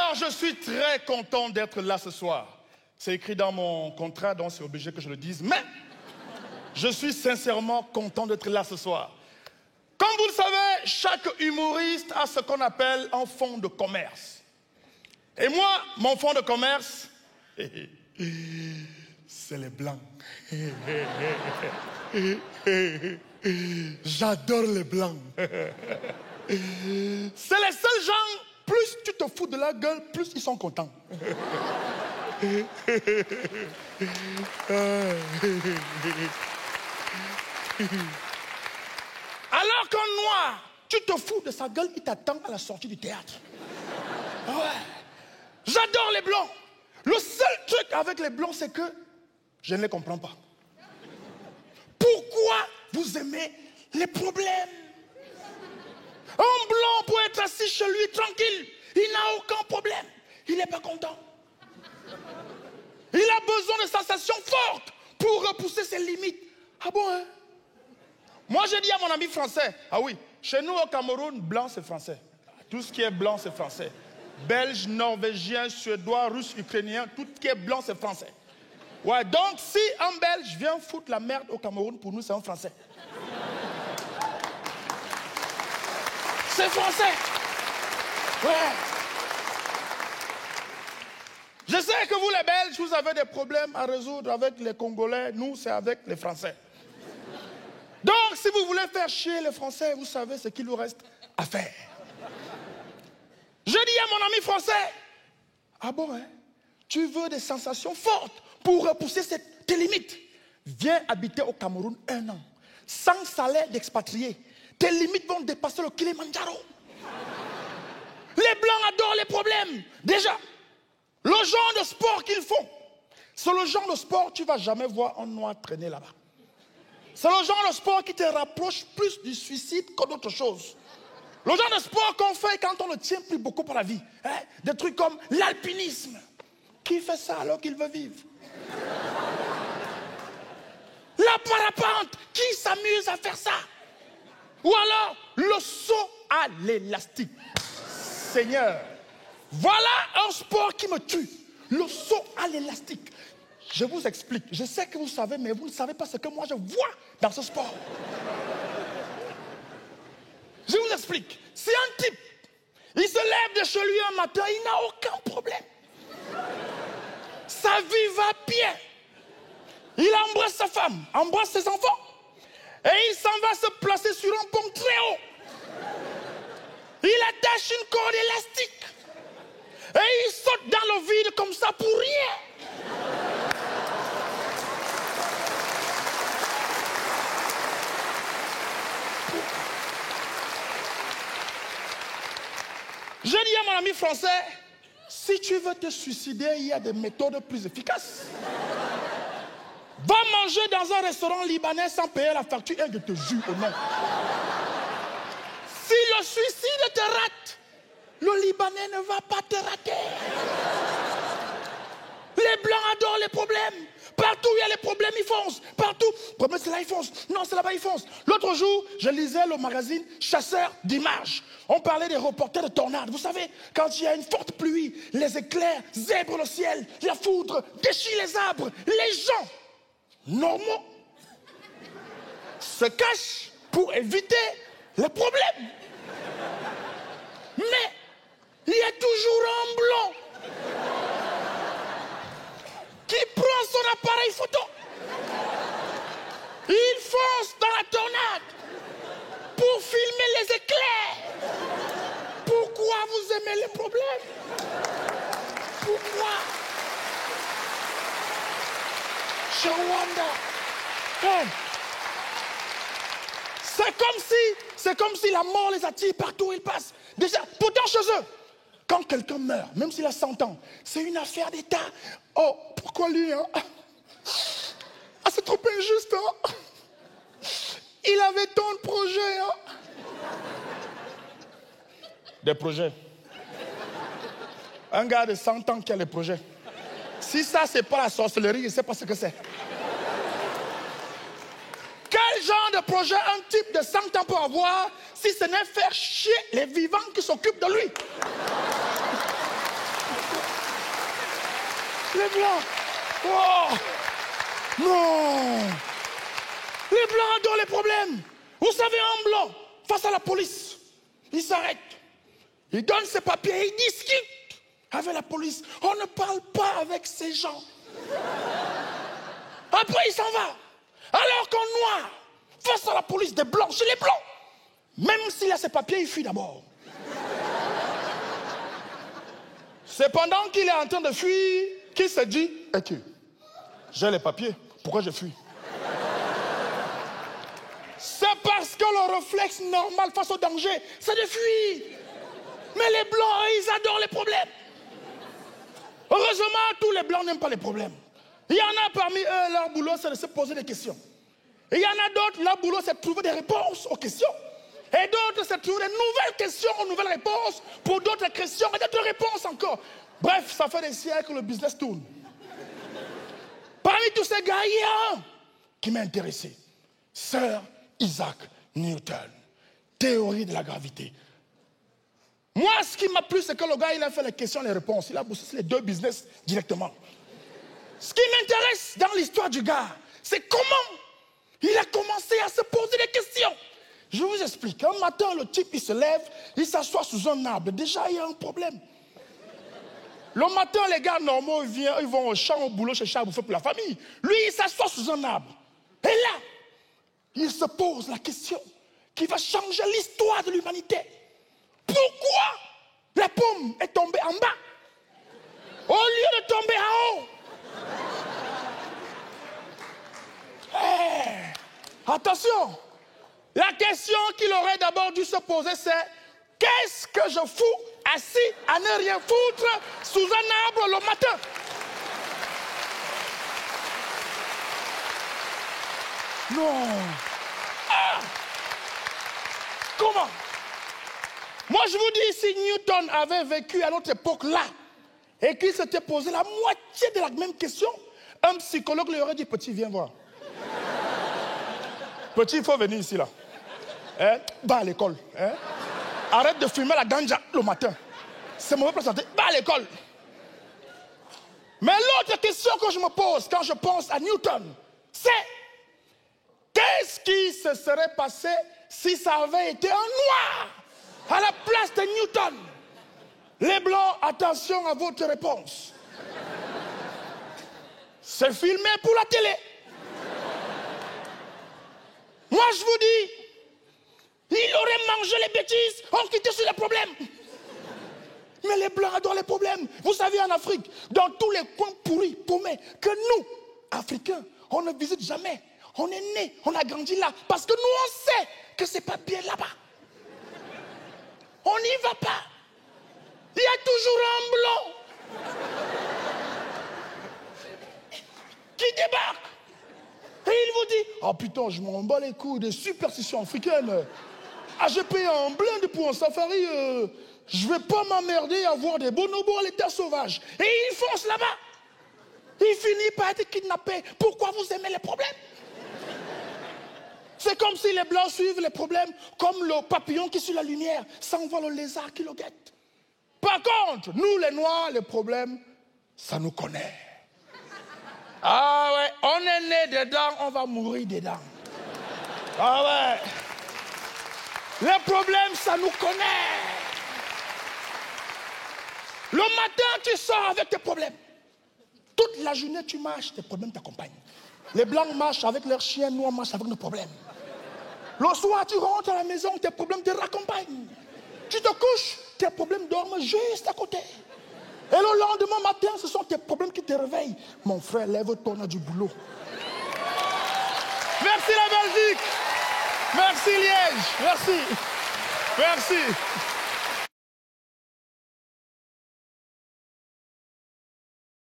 Alors, je suis très content d'être là ce soir. C'est écrit dans mon contrat, donc c'est obligé que je le dise. Mais, je suis sincèrement content d'être là ce soir. Comme vous le savez, chaque humoriste a ce qu'on appelle un fonds de commerce. Et moi, mon fonds de commerce, c'est les Blancs. J'adore les Blancs. C'est les seuls gens, plus tu te fous de la gueule, plus ils sont contents. Alors qu'un noir, tu te fous de sa gueule, il t'attend à la sortie du théâtre. Ouais. J'adore les Blancs. Le seul truc avec les Blancs, c'est que je ne les comprends pas. Pourquoi vous aimez les problèmes? Un Blanc peut être assis chez lui tranquille. Il n'a aucun problème. Il n'est pas content. Il a besoin de sensations fortes pour repousser ses limites. Ah bon, hein? Moi, j'ai dit à mon ami français, ah oui, chez nous au Cameroun, blanc, c'est français. Tout ce qui est blanc, c'est français. Belge, norvégien, suédois, russe, ukrainien, tout ce qui est blanc, c'est français. Ouais, donc si un Belge vient foutre la merde au Cameroun, pour nous, c'est un Français. C'est français. Ouais. Je sais que vous, les Belges, vous avez des problèmes à résoudre avec les Congolais. Nous, c'est avec les Français. Donc, si vous voulez faire chier les Français, vous savez ce qu'il vous reste à faire. Je dis à mon ami français, ah bon, hein? Tu veux des sensations fortes pour repousser tes limites? Viens habiter au Cameroun 1 an, sans salaire d'expatrié. Tes limites vont dépasser le Kilimandjaro. Les Blancs adorent les problèmes. Déjà, le genre de sport qu'ils font, c'est le genre de sport, tu ne vas jamais voir un noir traîner là-bas. C'est le genre de sport qui te rapproche plus du suicide que d'autres choses. Le genre de sport qu'on fait quand on ne tient plus beaucoup pour la vie. Hein? Des trucs comme l'alpinisme. Qui fait ça alors qu'il veut vivre? La parapente. Qui s'amuse à faire ça? Ou alors le saut à l'élastique. Seigneur, voilà un sport qui me tue. Le saut à l'élastique. Je vous explique. Je sais que vous savez, mais vous ne savez pas ce que moi je vois dans ce sport. Je vous explique. Si un type, il se lève de chez lui un matin, il n'a aucun problème. Sa vie va bien. Il embrasse sa femme, embrasse ses enfants. Et il s'en va se placer sur un pont très haut. Il attache une corde élastique. Et il saute dans le vide comme ça pour rien. Je dis à mon ami français, si tu veux te suicider, il y a des méthodes plus efficaces. Va manger dans un restaurant libanais sans payer la facture et je te jure au nom. Si le suicide te rate, le Libanais ne va pas te rater. Les Blancs adorent les problèmes. Partout où il y a les problèmes, ils foncent. Partout, le problème c'est là, ils foncent. Non, c'est là-bas, ils foncent. L'autre jour, je lisais le magazine Chasseur d'images. On parlait des reporters de tornades. Vous savez, quand il y a une forte pluie, les éclairs zèbrent le ciel, la foudre déchire les arbres. Les gens normaux se cachent pour éviter les problèmes. Mais il y a toujours un Blanc qui prend son appareil photo. Il fonce dans la tornade pour filmer les éclairs. Pourquoi vous aimez les problèmes? Pourquoi? Je wonder. Hey. C'est comme si la mort les attire partout où ils passent. Déjà, pourtant chez eux, quand quelqu'un meurt, même s'il a 100 ans, c'est une affaire d'État. Oh, pourquoi lui, hein? Ah, c'est trop injuste, hein? Il avait tant de projets, hein? Des projets. Un gars de 100 ans qui a des projets. Si ça, c'est pas la sorcellerie, je ne sais pas ce que c'est. Quel genre de projet un type de 100 ans peut avoir si ce n'est faire chier les vivants qui s'occupent de lui? Les blancs. Oh. Non. Les blancs adorent les problèmes. Vous savez, un blanc, face à la police, il s'arrête. Il donne ses papiers, il discute avec la police. On ne parle pas avec ces gens. Après, il s'en va. Alors qu'en noir, face à la police des blancs, chez les blancs, même s'il a ses papiers, il fuit d'abord. C'est pendant qu'il est en train de fuir qu'il se dit, ok, j'ai les papiers, pourquoi je fuis? C'est parce que le réflexe normal face au danger, c'est de fuir. Mais les blancs, ils adorent les problèmes. Heureusement, tous les blancs n'aiment pas les problèmes. Il y en a parmi eux, leur boulot, c'est de se poser des questions. Et il y en a d'autres, leur boulot, c'est de trouver des réponses aux questions. Et d'autres, c'est de trouver de nouvelles questions, de nouvelles réponses pour d'autres questions et d'autres réponses encore. Bref, ça fait des siècles que le business tourne. Parmi tous ces gars, il y a un qui m'a intéressé. Sir Isaac Newton. Théorie de la gravité. Moi, ce qui m'a plu, c'est que le gars, il a fait les questions et les réponses. Il a bossé sur les deux business directement. Ce qui m'intéresse dans l'histoire du gars, c'est comment il a commencé à se poser des questions. Je vous explique. Un matin, le type, il se lève, il s'assoit sous un arbre. Déjà, il y a un problème. Le matin, les gars normaux, ils vont au champ, au boulot, chercher à bouffer pour la famille. Lui, il s'assoit sous un arbre. Et là, il se pose la question qui va changer l'histoire de l'humanité. Pourquoi la pomme est tombée en bas au lieu de tomber en haut? Hey, attention, la question qu'il aurait d'abord dû se poser, c'est qu'est-ce que je fous assis à ne rien foutre sous un arbre le matin? Non. Ah. Comment? Moi, je vous dis, si Newton avait vécu à notre époque-là et qu'il s'était posé la moitié de la même question, un psychologue lui aurait dit, petit, viens voir. Petit, il faut venir ici, là. Hein? Va à l'école. Hein? Arrête de fumer la ganja le matin. C'est mauvais pour la santé. Va à l'école. Mais l'autre question que je me pose quand je pense à Newton, c'est qu'est-ce qui se serait passé si ça avait été un noir à la place de Newton? Les blancs, attention à votre réponse. C'est filmé pour la télé. Moi, je vous dis, il aurait mangé les bêtises, on quittait sur les problèmes. Mais les blancs adorent les problèmes. Vous savez, en Afrique, dans tous les coins pourris, paumés, que nous, Africains, on ne visite jamais. On est né, on a grandi là, parce que nous, on sait que c'est pas bien là-bas. On n'y va pas. Il y a toujours un blanc qui débarque. Et il vous dit, oh putain, je m'en bats les couilles des superstitions africaines. Ah, j'ai payé un blind pour un safari. Je vais pas m'emmerder à voir des bonobos à l'état sauvage. Et il fonce là-bas. Il finit par être kidnappé. Pourquoi vous aimez les problèmes? C'est comme si les blancs suivent les problèmes comme le papillon qui suit la lumière. Ça envoie le lézard qui le guette. Par contre, nous les noirs, les problèmes, ça nous connaît. Ah ouais, on est né dedans, on va mourir dedans. Ah ouais. Les problèmes, ça nous connaît. Le matin, tu sors avec tes problèmes. Toute la journée, tu marches, tes problèmes t'accompagnent. Les blancs marchent avec leurs chiens, nous on marche avec nos problèmes. Le soir, tu rentres à la maison, tes problèmes te raccompagnent. Tu te couches, tes problèmes dorment juste à côté. Et le lendemain matin, ce sont tes problèmes qui te réveillent. Mon frère, lève-toi, on a du boulot. Merci la Belgique. Merci Liège. Merci. Merci.